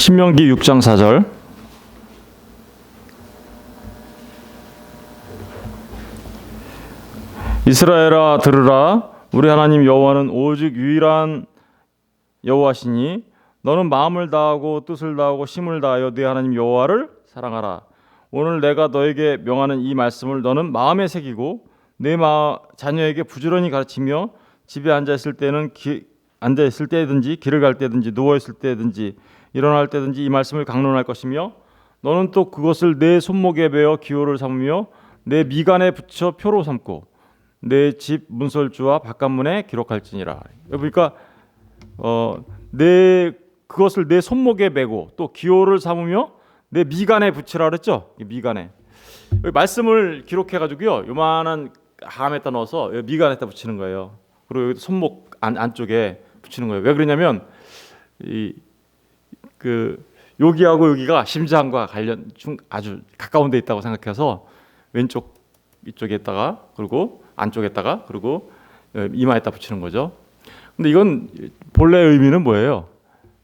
신명기 6장 4절. 이스라엘아 들으라, 우리 하나님 여호와는 오직 유일한 여호와시니 너는 마음을 다하고 뜻을 다하고 힘을 다하여 네 하나님 여호와를 사랑하라. 오늘 내가 너에게 명하는 이 말씀을 너는 마음에 새기고 내 자녀에게 부지런히 가르치며 집에 앉아 있을 때든지 길을 갈 때든지 누워 있을 때든지 일어날 때든지 이 말씀을 강론할 것이며 너는 또 그것을 내 손목에 베어 기호를 삼으며 내 미간에 붙여 표로 삼고 내 집 문설주와 바깥문에 기록할지니라. 그러니까 그것을 내 손목에 메고 또 기호를 삼으며 내 미간에 붙이라 그랬죠. 미간에 말씀을 기록해 가지고요, 요만한 함에다 넣어서 미간에다 붙이는 거예요. 그리고 여기 손목 안쪽에 붙이는 거예요. 왜 그러냐면 여기하고 여기가 심장과 관련 아주 가까운 데 있다고 생각해서 왼쪽 이쪽에다가 그리고 안쪽에다가 그리고 이마에다 붙이는 거죠. 근데 이건 본래 의미는 뭐예요?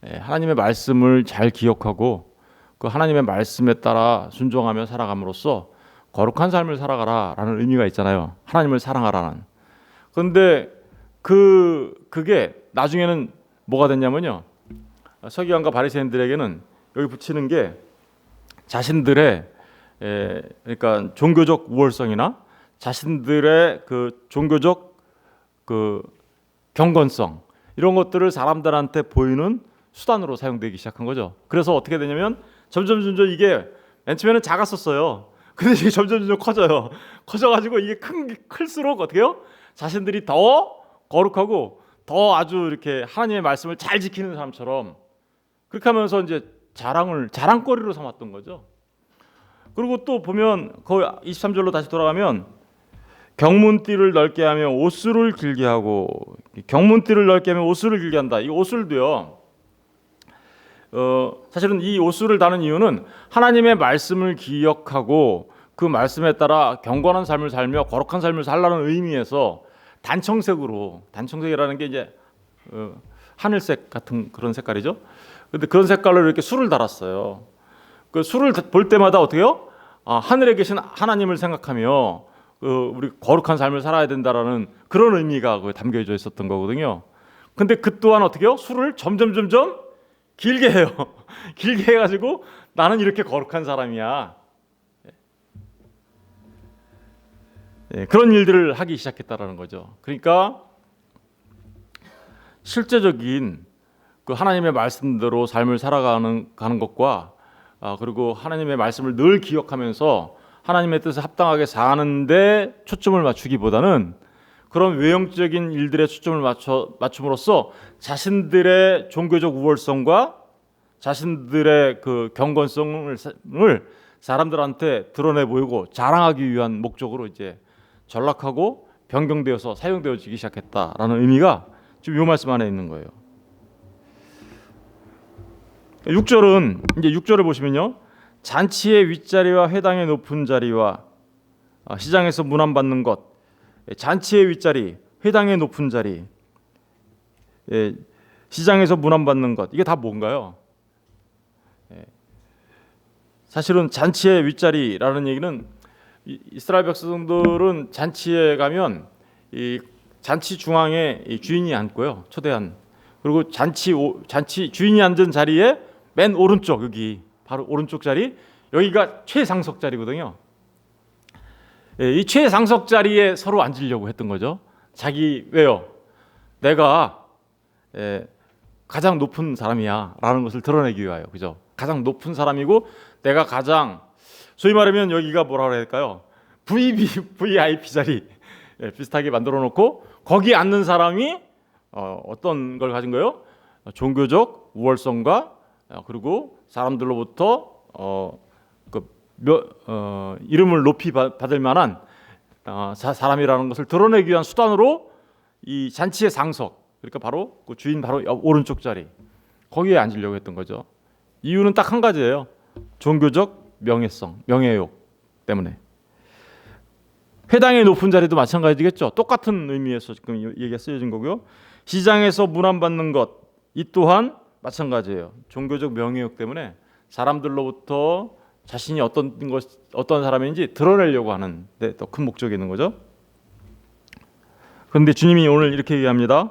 하나님의 말씀을 잘 기억하고 그 하나님의 말씀에 따라 순종하며 살아감으로써 거룩한 삶을 살아가라라는 의미가 있잖아요. 하나님을 사랑하라는. 그런데 그게 나중에는 뭐가 됐냐면요, 서기관과 바리새인들에게는 여기 붙이는 게 자신들의 그러니까 종교적 우월성이나 자신들의 그 종교적 그 경건성, 이런 것들을 사람들한테 보이는 수단으로 사용되기 시작한 거죠. 그래서 어떻게 되냐면 점점 이게 맨 처음에는 작았었어요. 근데 이게 점점 커져요. 커져가지고 이게 클수록 어떻게 해요? 자신들이 더 거룩하고 더 아주 이렇게 하나님의 말씀을 잘 지키는 사람처럼 그렇게 하면서 이제 자랑거리로 삼았던 거죠. 그리고 또 보면 거의 23절로 다시 돌아가면 경문띠를 넓게 하며 옷수를 길게 하고, 경문띠를 넓게 하며 옷수를 길게 한다. 이 옷술도요, 사실은 이 옷수를 다는 이유는 하나님의 말씀을 기억하고 그 말씀에 따라 경건한 삶을 살며 거룩한 삶을 살라는 의미에서 단청색이라는 게 이제 하늘색 같은 그런 색깔이죠. 근데 그런 색깔로 이렇게 술을 달았어요. 그 술을 볼 때마다 어떻게요? 하늘에 계신 하나님을 생각하며 우리 거룩한 삶을 살아야 된다라는 그런 의미가 담겨져 있었던 거거든요. 근데 그 또한 어떻게요? 술을 점점 길게 해요. 길게 해가지고 나는 이렇게 거룩한 사람이야. 그런 일들을 하기 시작했다라는 거죠. 그러니까 실제적인 그 하나님의 말씀대로 삶을 살아가는 것과 그리고 하나님의 말씀을 늘 기억하면서 하나님의 뜻에 합당하게 사는데 초점을 맞추기보다는 그런 외형적인 일들에 초점을 맞춤으로써 자신들의 종교적 우월성과 자신들의 그 경건성을 사람들한테 드러내 보이고 자랑하기 위한 목적으로 이제 전락하고 변경되어서 사용되어지기 시작했다라는 의미가 지금 이 말씀 안에 있는 거예요. 6절은 이제 6절을 보시면요, 잔치의 윗자리와 회당의 높은 자리와 시장에서 문안받는 것, 잔치의 윗자리, 회당의 높은 자리, 시장에서 문안받는 것, 이게 다 뭔가요? 사실은 잔치의 윗자리라는 얘기는 이스라엘 백성들은 잔치에 가면 이 잔치 중앙에 주인이 앉고요, 초대한, 그리고 잔치 주인이 앉은 자리에 맨 오른쪽, 여기 바로 오른쪽 자리, 여기가 최상석 자리거든요. 이 최상석 자리에 서로 앉으려고 했던 거죠. 왜요? 내가 가장 높은 사람이야라는 것을 드러내기 위하여, 그죠? 가장 높은 사람이고 내가 가장, 소위 말하면 여기가 뭐라고 해야 될까요? VIP 자리 비슷하게 만들어 놓고 거기 앉는 사람이 어떤 걸 가진 거예요? 종교적 우월성과 그리고 사람들로부터 이름을 높이 받을 만한 사람이라는 것을 드러내기 위한 수단으로 이 잔치의 상석, 그러니까 바로 그 주인 바로 오른쪽 자리, 거기에 앉으려고 했던 거죠. 이유는 딱 한 가지예요. 종교적 명예욕 때문에. 회당의 높은 자리도 마찬가지겠죠. 똑같은 의미에서 지금 얘기가 쓰여진 거고요. 시장에서 문안받는 것, 이 또한 마찬가지예요. 종교적 명예욕 때문에 사람들로부터 자신이 어떤 사람인지 드러내려고 하는 더 큰 목적이 있는 거죠. 그런데 주님이 오늘 이렇게 얘기합니다.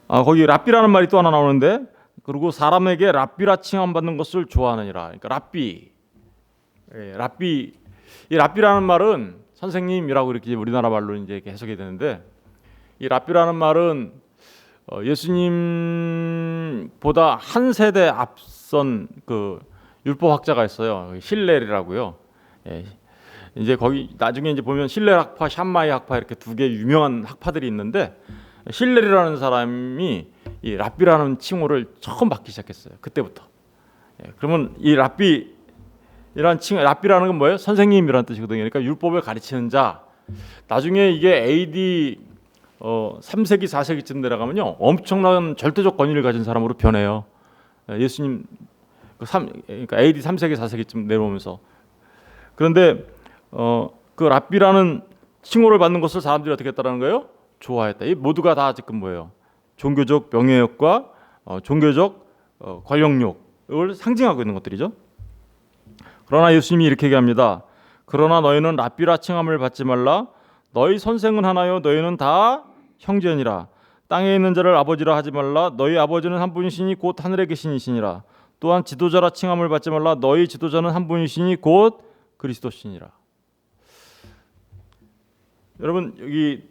거기 랍비라는 말이 또 하나 나오는데, 그리고 사람에게 랍비라 칭함 받는 것을 좋아하느니라. 그러니까 랍비, 이 랍비라는 말은 선생님이라고 이렇게 우리나라 말로 이제 이렇게 해석이 되는데, 이 랍비라는 말은 예수님보다 한 세대 앞선 그 율법학자가 있어요. 실렐이라고요. 이제 거기 나중에 이제 보면 실렐 학파, 샴마이 학파 이렇게 두 개 유명한 학파들이 있는데, 실렐이라는 사람이 이 랍비라는 칭호를 처음 받기 시작했어요. 그때부터. 그러면 이 랍비라는 랍비라는 건 뭐예요? 선생님이라는 뜻이거든요. 그러니까 율법을 가르치는 자. 나중에 이게 AD 3세기 4세기쯤 내려가면요, 엄청난 절대적 권위를 가진 사람으로 변해요. 예수님 그러니까 AD 3세기 4세기쯤 내려오면서. 그런데 그 랍비라는 칭호를 받는 것을 사람들이 어떻게 했다라는 거예요? 좋아했다. 이 모두가 다 지금 뭐예요? 종교적 명예욕과 종교적 권력욕을 상징하고 있는 것들이죠. 그러나 예수님이 이렇게 얘기합니다. 그러나 너희는 랍비라 칭함을 받지 말라. 너희 선생은 하나요, 너희는 다 형제니라. 땅에 있는 자를 아버지라 하지 말라. 너희 아버지는 한 분이시니 곧 하늘에 계신이시니라. 또한 지도자라 칭함을 받지 말라. 너희 지도자는 한 분이시니 곧 그리스도시니라. 여러분, 여기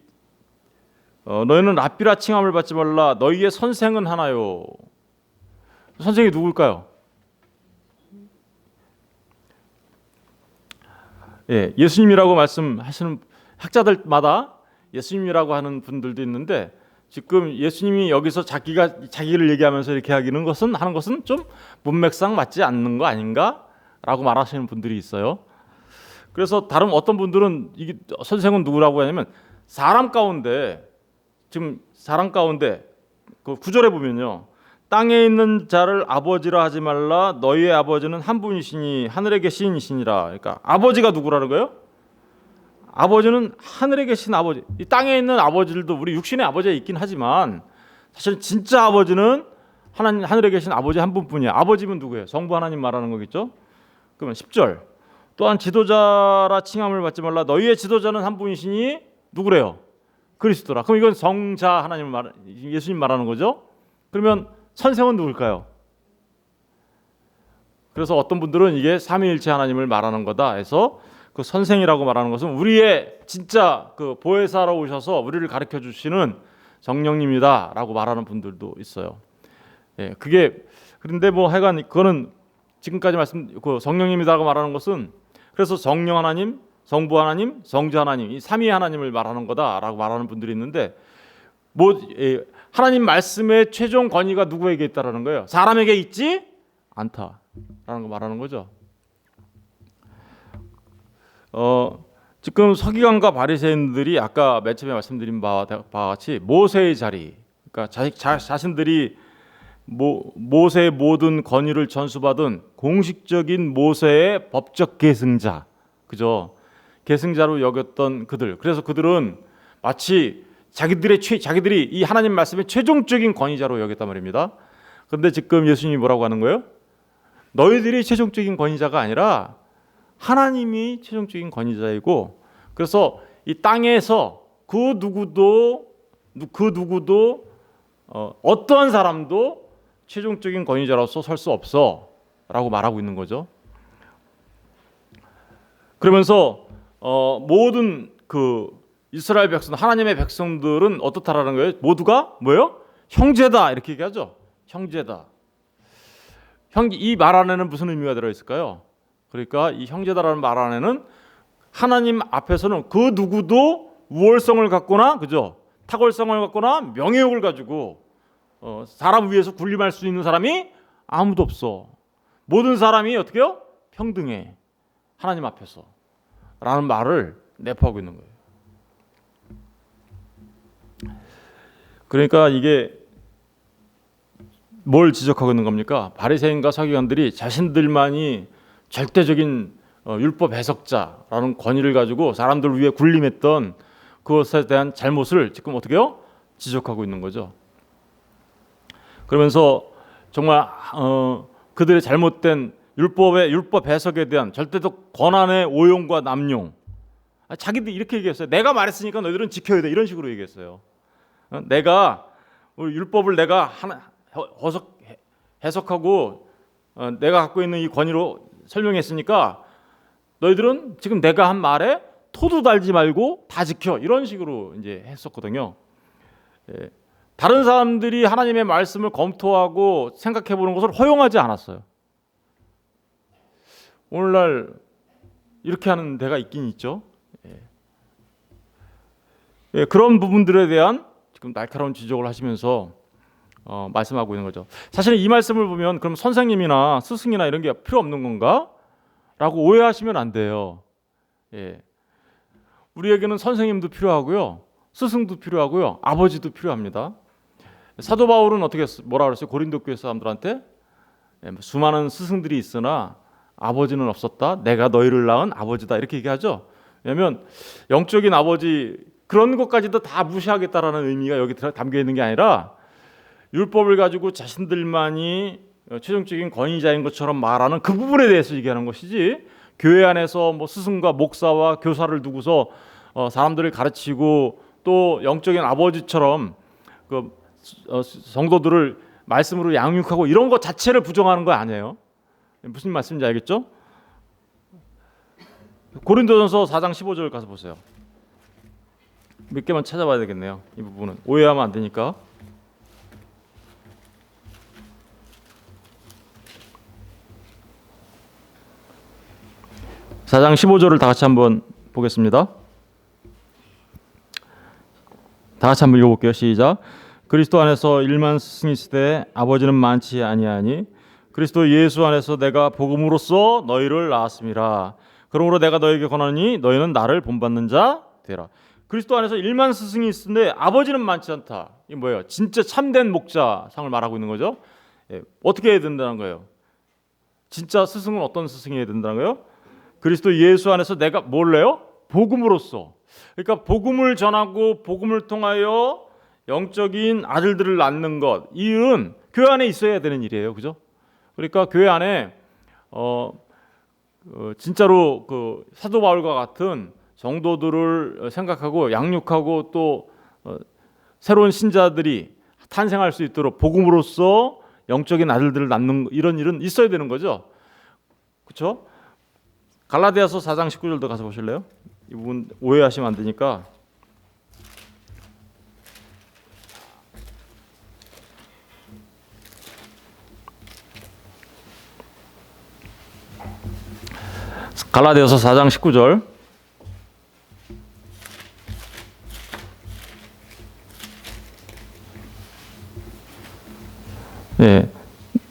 너희는 랍비라 칭함을 받지 말라. 너희의 선생은 하나요. 선생이 누굴까요? 예수님이라고 말씀하시는 학자들마다 예수님이라고 하는 분들도 있는데, 지금 예수님이 여기서 자기를 얘기하면서 이렇게 하는 것은 좀 문맥상 맞지 않는 거 아닌가라고 말하시는 분들이 있어요. 그래서 다른 어떤 분들은 이게 선생은 누구라고 하냐면, 사람 가운데 그 구절에 보면요, 땅에 있는 자를 아버지라 하지 말라. 너희의 아버지는 한 분이시니 하늘에 계신이시니라. 그러니까 아버지가 누구라는 거예요? 아버지는 하늘에 계신 아버지. 이 땅에 있는 아버지들도 우리 육신의 아버지가 있긴 하지만, 사실 진짜 아버지는 하늘에 계신 아버지 한 분뿐이야. 아버지면 누구예요? 성부 하나님 말하는 거겠죠? 그러면 10절. 또한 지도자라 칭함을 받지 말라. 너희의 지도자는 한 분이시니 누구래요? 그리스도라. 그럼 이건 성자 하나님 예수님 말하는 거죠? 그러면 선생은 누굴까요? 그래서 어떤 분들은 이게 삼위일체 하나님을 말하는 거다 해서, 그 선생이라고 말하는 것은 우리의 진짜 그 보혜사로 오셔서 우리를 가르쳐 주시는 성령님이다라고 말하는 분들도 있어요. 그런데 뭐 하여간 그거는 지금까지 그 성령님이다라고 말하는 것은, 그래서 성령 하나님, 성부 하나님, 성자 하나님, 이 삼위 하나님을 말하는 거다라고 말하는 분들이 있는데, 하나님 말씀의 최종 권위가 누구에게 있다라는 거예요? 사람에게 있지 않다라는 거 말하는 거죠. 지금 서기관과 바리새인들이 아까 맨 처음에 말씀드린 바와 같이 모세의 자리, 그러니까 자신들이 모세의 모든 권위를 전수받은 공식적인 모세의 법적 계승자, 그죠? 계승자로 여겼던 그들. 그래서 그들은 마치 자기들이 이 하나님 말씀의 최종적인 권위자로 여겼단 말입니다. 그런데 지금 예수님이 뭐라고 하는 거예요? 너희들이 최종적인 권위자가 아니라 하나님이 최종적인 권위자이고, 그래서 이 땅에서 그 누구도 어떠한 사람도 최종적인 권위자로서 설 수 없어라고 말하고 있는 거죠. 그러면서 모든 그 이스라엘 백성, 하나님의 백성들은 어떻다라는 거예요? 모두가 뭐예요? 형제다, 이렇게 얘기하죠. 형제다. 이 말 안에는 무슨 의미가 들어 있을까요? 그러니까 이 형제다라는 말 안에는 하나님 앞에서는 그 누구도 우월성을 갖거나, 그죠? 탁월성을 갖거나 명예욕을 가지고 사람 위에서 군림할 수 있는 사람이 아무도 없어. 모든 사람이 어떻게요? 평등해. 하나님 앞에서. 라는 말을 내포하고 있는 거예요. 그러니까 이게 뭘 지적하고 있는 겁니까? 바리새인과 서기관들이 자신들만이 절대적인 율법 해석자라는 권위를 가지고 사람들 위에 군림했던 그것에 대한 잘못을 지금 어떻게 해요? 지적하고 있는 거죠. 그러면서 정말 그들의 잘못된 율법 해석에 대한 절대적 권한의 오용과 남용. 자기들 이렇게 얘기했어요. 내가 말했으니까 너희들은 지켜야 돼. 이런 식으로 얘기했어요. 내가 율법을 내가 해석하고 내가 갖고 있는 이 권위로 설명했으니까 너희들은 지금 내가 한 말에 토도 달지 말고 다 지켜. 이런 식으로 이제 했었거든요. 다른 사람들이 하나님의 말씀을 검토하고 생각해 보는 것을 허용하지 않았어요. 오늘날 이렇게 하는 데가 있긴 있죠. 그런 부분들에 대한 지금 날카로운 지적을 하시면서 말씀하고 있는 거죠. 사실 이 말씀을 보면 그럼 선생님이나 스승이나 이런 게 필요 없는 건가? 라고 오해하시면 안 돼요. 우리에게는 선생님도 필요하고요, 스승도 필요하고요, 아버지도 필요합니다. 사도 바울은 어떻게 뭐라 그랬어요? 고린도 교회 사람들한테 수많은 스승들이 있으나 아버지는 없었다. 내가 너희를 낳은 아버지다. 이렇게 얘기하죠. 왜냐하면 영적인 아버지 그런 것까지도 다 무시하겠다라는 의미가 여기 담겨 있는 게 아니라 율법을 가지고 자신들만이 최종적인 권위자인 것처럼 말하는 그 부분에 대해서 얘기하는 것이지, 교회 안에서 뭐 스승과 목사와 교사를 두고서 사람들을 가르치고 또 영적인 아버지처럼 그 성도들을 말씀으로 양육하고 이런 것 자체를 부정하는 거 아니에요. 무슨 말씀인지 알겠죠? 고린도전서 4장 15절 가서 보세요. 몇 개만 찾아봐야 되겠네요. 이 부분은 오해하면 안 되니까. 사 장 15절을 다 같이 한번 보겠습니다. 다 같이 한번 읽어볼게요. 시작. 그리스도 안에서 일만 스승이 있으되 아버지는 많지 아니하니 그리스도 예수 안에서 내가 복음으로써 너희를 낳았음이라. 그러므로 내가 너에게 권하니 너희는 나를 본받는 자 되라. 그리스도 안에서 일만 스승이 있는데 아버지는 많지 않다. 이게 뭐예요? 진짜 참된 목자상을 말하고 있는 거죠. 어떻게 해야 된다는 거예요? 진짜 스승은 어떤 스승이 해야 된다는 거예요? 그리스도 예수 안에서 내가 뭘 해요? 복음으로써. 그러니까 복음을 전하고 복음을 통하여 영적인 아들들을 낳는 것, 이 일은 교회 안에 있어야 되는 일이에요. 그죠? 그러니까 교회 안에 진짜로 그 사도 바울과 같은 성도들을 생각하고 양육하고 또 새로운 신자들이 탄생할 수 있도록 복음으로써 영적인 아들들을 낳는 이런 일은 있어야 되는 거죠. 그렇죠? 갈라디아서 4장 19절도 가서 보실래요? 이 부분 오해하시면 안 되니까. 갈라디아서 4장 19절. 네,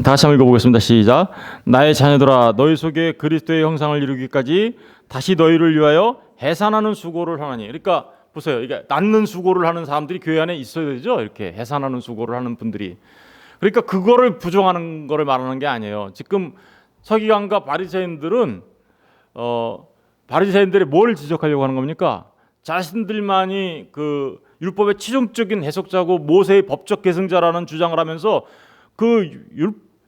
다 같이 한번 읽어보겠습니다. 시작. 나의 자녀들아, 너희 속에 그리스도의 형상을 이루기까지 다시 너희를 위하여 해산하는 수고를 하나니. 그러니까 보세요. 이게 낳는 수고를 하는 사람들이 교회 안에 있어야 되죠. 이렇게 해산하는 수고를 하는 분들이. 그러니까 그거를 부정하는 거를 말하는 게 아니에요. 지금 서기관과 바리새인들은 바리새인들이 뭘 지적하려고 하는 겁니까? 자신들만이 그 율법의 최종적인 해석자고 모세의 법적 계승자라는 주장을 하면서 그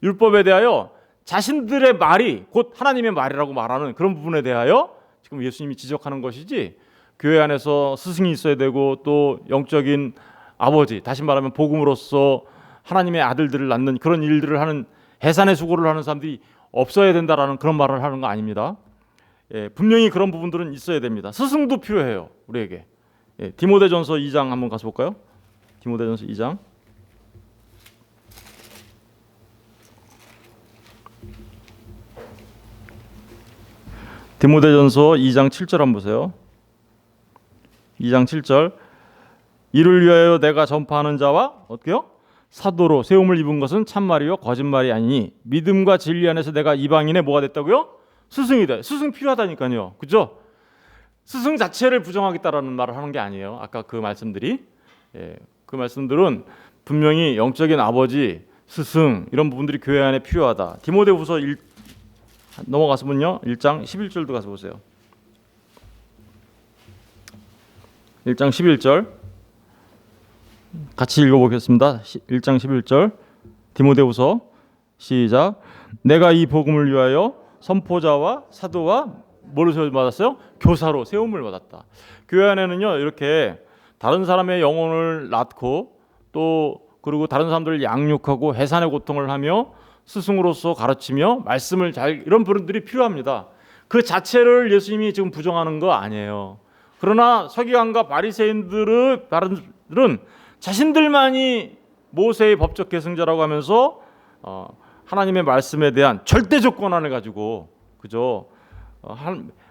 율법에 대하여 자신들의 말이 곧 하나님의 말이라고 말하는 그런 부분에 대하여 지금 예수님이 지적하는 것이지, 교회 안에서 스승이 있어야 되고 또 영적인 아버지, 다시 말하면 복음으로써 하나님의 아들들을 낳는 그런 일들을 하는 해산의 수고를 하는 사람들이 없어야 된다라는 그런 말을 하는 거 아닙니다. 분명히 그런 부분들은 있어야 됩니다. 스승도 필요해요, 우리에게. 디모데전서 2장 한번 가서 볼까요? 디모데전서 2장. 디모데전서 2장 7절 한번 보세요. 2장 7절. 이를 위하여 내가 전파하는 자와 어떻게요? 사도로 세움을 입은 것은 참말이요 거짓말이 아니니 믿음과 진리 안에서 내가 이방인의 뭐가 됐다고요? 스승이 돼. 스승 필요하다니까요. 그죠? 스승 자체를 부정하겠다라는 말을 하는 게 아니에요. 아까 그 말씀들이. 그 말씀들은 분명히 영적인 아버지, 스승 이런 부분들이 교회 안에 필요하다. 디모데후서 넘어가서 보면요. 1장 11절도 가서 보세요. 1장 11절 같이 읽어보겠습니다. 1장 11절 디모데후서 시작. 내가 이 복음을 위하여 선포자와 사도와 뭐로 세움받았어요? 교사로 세움을 받았다. 교회 안에는요 이렇게 다른 사람의 영혼을 낳고 또 그리고 다른 사람들을 양육하고 해산의 고통을 하며 스승으로서 가르치며 말씀을 잘 이런 분들이 필요합니다. 그 자체를 예수님이 지금 부정하는 거 아니에요. 그러나 서기관과 바리새인들은 자신들만이 모세의 법적 계승자라고 하면서 하나님의 말씀에 대한 절대적 권한을 가지고 그저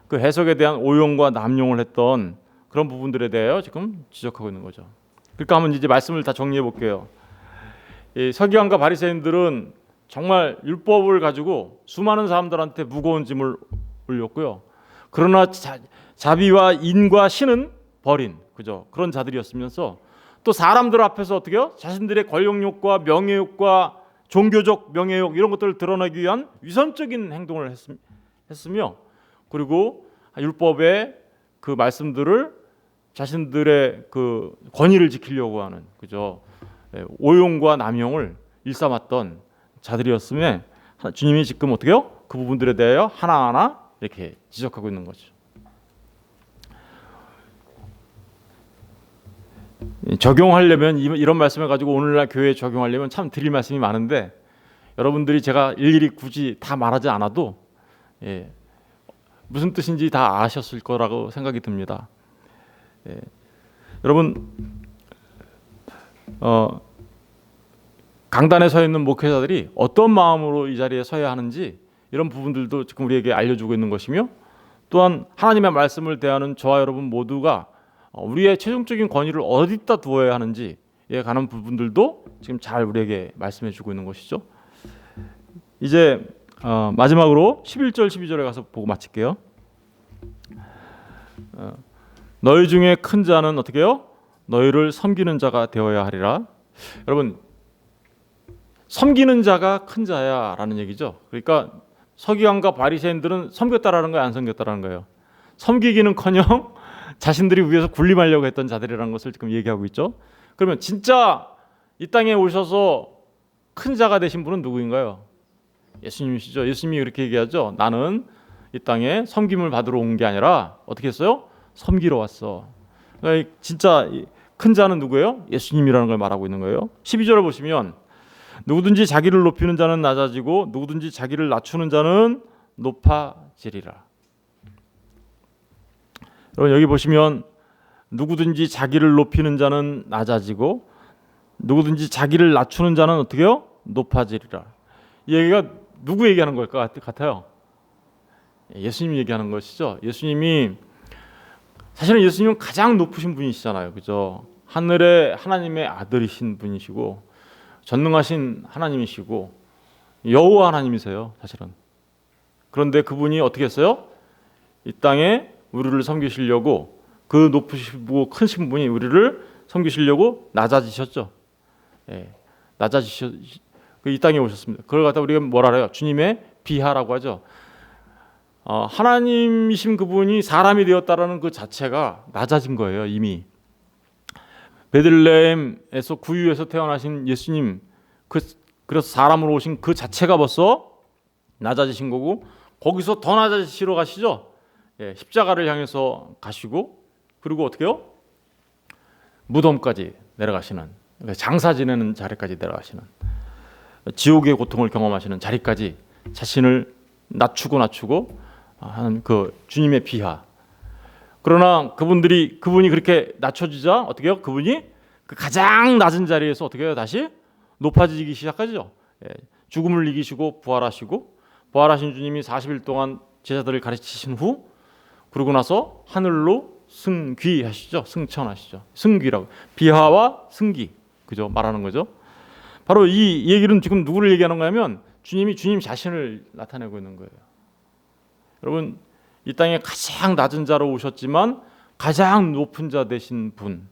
그 해석에 대한 오용과 남용을 했던 그런 부분들에 대하여 지금 지적하고 있는 거죠. 그러니까 한번 이제 말씀을 다 정리해 볼게요. 이 서기관과 바리새인들은 정말 율법을 가지고 수많은 사람들한테 무거운 짐을 올렸고요. 그러나 자비와 인과 신은 버린 그죠 그런 자들이었으면서 또 사람들 앞에서 어떻게요? 자신들의 권력욕과 명예욕과 종교적 명예욕 이런 것들을 드러내기 위한 위선적인 행동을 했으며 그리고 율법의 그 말씀들을 자신들의 그 권위를 지키려고 하는 그죠 오용과 남용을 일삼았던 자들이었음에 주님이 지금 어떻게요? 그 부분들에 대하여 하나하나 이렇게 지적하고 있는 거죠. 적용하려면 이런 말씀을 가지고 오늘날 교회에 적용하려면 참 드릴 말씀이 많은데 여러분들이 제가 일일이 굳이 다 말하지 않아도 무슨 뜻인지 다 아셨을 거라고 생각이 듭니다. 여러분 강단에 서 있는 목회자들이 어떤 마음으로 이 자리에 서야 하는지 이런 부분들도 지금 우리에게 알려주고 있는 것이며 또한 하나님의 말씀을 대하는 저와 여러분 모두가 우리의 최종적인 권위를 어디다 두어야 하는지에 관한 부분들도 지금 잘 우리에게 말씀해 주고 있는 것이죠. 이제 마지막으로 11절 12절에 가서 보고 마칠게요. 너희 중에 큰 자는 어떻게 해요? 너희를 섬기는 자가 되어야 하리라. 여러분 섬기는 자가 큰 자야라는 얘기죠. 그러니까 서기관과 바리새인들은 섬겼다라는 거예요, 안 섬겼다라는 거예요. 섬기기는커녕 자신들이 위에서 군림하려고 했던 자들이라는 것을 지금 얘기하고 있죠. 그러면 진짜 이 땅에 오셔서 큰 자가 되신 분은 누구인가요? 예수님이시죠. 예수님이 그렇게 얘기하죠. 나는 이 땅에 섬김을 받으러 온 게 아니라 어떻게 했어요? 섬기러 왔어. 그러니까 진짜 큰 자는 누구예요? 예수님이라는 걸 말하고 있는 거예요. 12절을 보시면 누구든지 자기를 높이는 자는 낮아지고 누구든지 자기를 낮추는 자는 높아지리라. 여러분 여기 보시면 누구든지 자기를 높이는 자는 낮아지고 누구든지 자기를 낮추는 자는 어떻게 해요? 높아지리라. 이 얘기가 누구 얘기하는 걸 것 같아요? 예수님이 얘기하는 것이죠. 예수님이 사실은 예수님은 가장 높으신 분이시잖아요. 그죠? 하늘의 하나님의 아들이신 분이시고 전능하신 하나님이시고 여호와 하나님이세요. 사실은. 그런데 그분이 어떻게 했어요? 이 땅에 우리를 섬기시려고 그 높으시고 크신 분이 우리를 섬기시려고 낮아지셨죠. 이 땅에 오셨습니다. 그걸 갖다 우리가 뭐라 그래요? 주님의 비하라고 하죠. 하나님이신 그분이 사람이 되었다라는 그 자체가 낮아진 거예요. 이미 베들레헴에서 구유에서 태어나신 예수님 그래서 사람으로 오신 그 자체가 벌써 낮아지신 거고 거기서 더 낮아지시러 가시죠. 십자가를 향해서 가시고 그리고 어떻게 해요? 무덤까지 내려가시는 장사 지내는 자리까지 내려가시는 지옥의 고통을 경험하시는 자리까지 자신을 낮추고 하는 그 주님의 비하. 그러나 그분이 그렇게 낮춰지자 어떻게 해요? 그분이 그 가장 낮은 자리에서 어떻게 해요? 다시 높아지기 시작하죠. 죽음을 이기시고 부활하신 주님이 40일 동안 제자들을 가르치신 후 그러고 나서 하늘로 승귀하시죠. 승천하시죠. 승귀라고 비하와 승기 그죠 말하는 거죠. 바로 이 얘기는 지금 누구를 얘기하는 거냐면 주님이 주님 자신을 나타내고 있는 거예요. 여러분 이 땅에 가장 낮은 자로 오셨지만 가장 높은 자 되신 분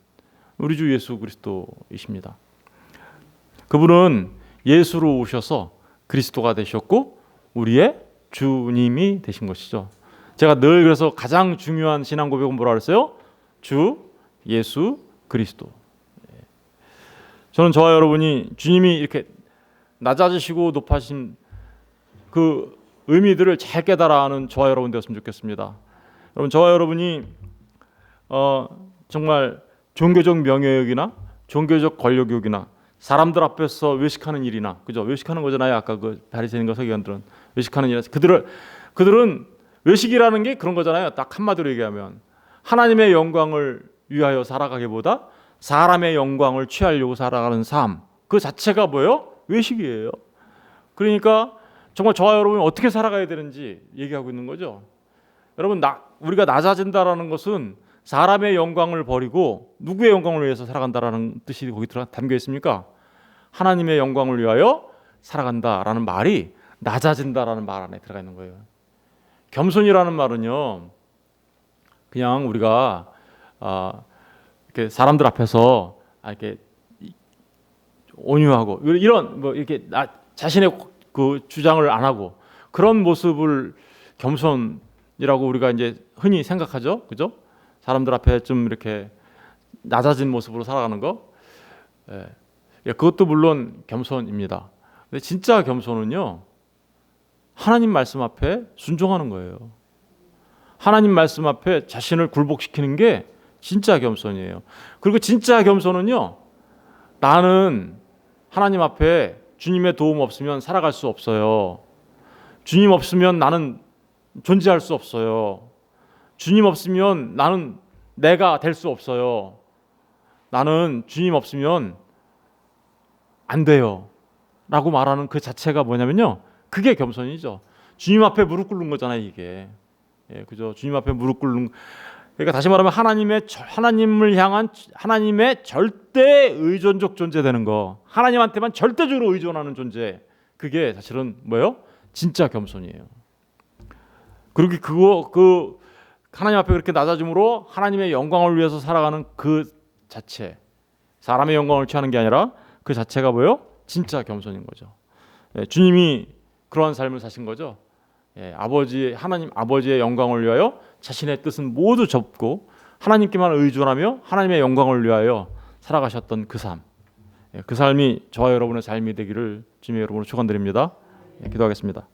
우리 주 예수 그리스도이십니다. 그분은 예수로 오셔서 그리스도가 되셨고 우리의 주님이 되신 것이죠. 제가 늘 그래서 가장 중요한 신앙 고백은 뭐라 그랬어요? 주 예수 그리스도. 저는 저와 여러분이 주님이 이렇게 낮아지시고 높아진 그 의미들을 잘 깨달아하는 저와 여러분 되었으면 좋겠습니다. 여러분, 저와 여러분이 정말 종교적 명예욕이나 종교적 권력욕이나 사람들 앞에서 외식하는 일이나, 그죠? 외식하는 거잖아요. 아까 그 바리새인과 서기관들은 외식하는 일. 그들은 외식이라는 게 그런 거잖아요. 딱 한마디로 얘기하면 하나님의 영광을 위하여 살아가기보다 사람의 영광을 취하려고 살아가는 삶, 그 자체가 뭐예요? 외식이에요. 그러니까 정말 저와 여러분이 어떻게 살아가야 되는지 얘기하고 있는 거죠. 여러분, 우리가 낮아진다라는 것은 사람의 영광을 버리고 누구의 영광을 위해서 살아간다라는 뜻이 거기 담겨 있습니까? 하나님의 영광을 위하여 살아간다라는 말이 낮아진다라는 말 안에 들어가 있는 거예요. 겸손이라는 말은요, 그냥 우리가 이렇게 사람들 앞에서 이렇게 온유하고 이런 뭐 이렇게 자신의 그 주장을 안 하고 그런 모습을 겸손이라고 우리가 이제 흔히 생각하죠, 그죠? 사람들 앞에 좀 이렇게 낮아진 모습으로 살아가는 거, 그것도 물론 겸손입니다. 근데 진짜 겸손은요, 하나님 말씀 앞에 순종하는 거예요. 하나님 말씀 앞에 자신을 굴복시키는 게 진짜 겸손이에요. 그리고 진짜 겸손은요, 나는 하나님 앞에 주님의 도움 없으면 살아갈 수 없어요. 주님 없으면 나는 존재할 수 없어요. 주님 없으면 나는 내가 될 수 없어요. 나는 주님 없으면 안 돼요. 라고 말하는 그 자체가 뭐냐면요, 그게 겸손이죠. 주님 앞에 무릎 꿇는 거잖아요, 이게. 그죠? 주님 앞에 무릎 꿇는. 그러니까 다시 말하면 하나님을 향한 하나님의 절대 의존적 존재되는 거, 하나님한테만 절대적으로 의존하는 존재, 그게 사실은 뭐예요? 진짜 겸손이에요. 그리고 그 하나님 앞에 그렇게 낮아짐으로 하나님의 영광을 위해서 살아가는 그 자체, 사람의 영광을 취하는 게 아니라 그 자체가 뭐예요? 진짜 겸손인 거죠. 주님이 그러한 삶을 사신 거죠. 하나님 아버지의 영광을 위하여 자신의 뜻은 모두 접고 하나님께만 의존하며 하나님의 영광을 위하여 살아가셨던 그 삶, 그 삶이 저와 여러분의 삶이 되기를 주님의 여러분으로 축원드립니다. 기도하겠습니다.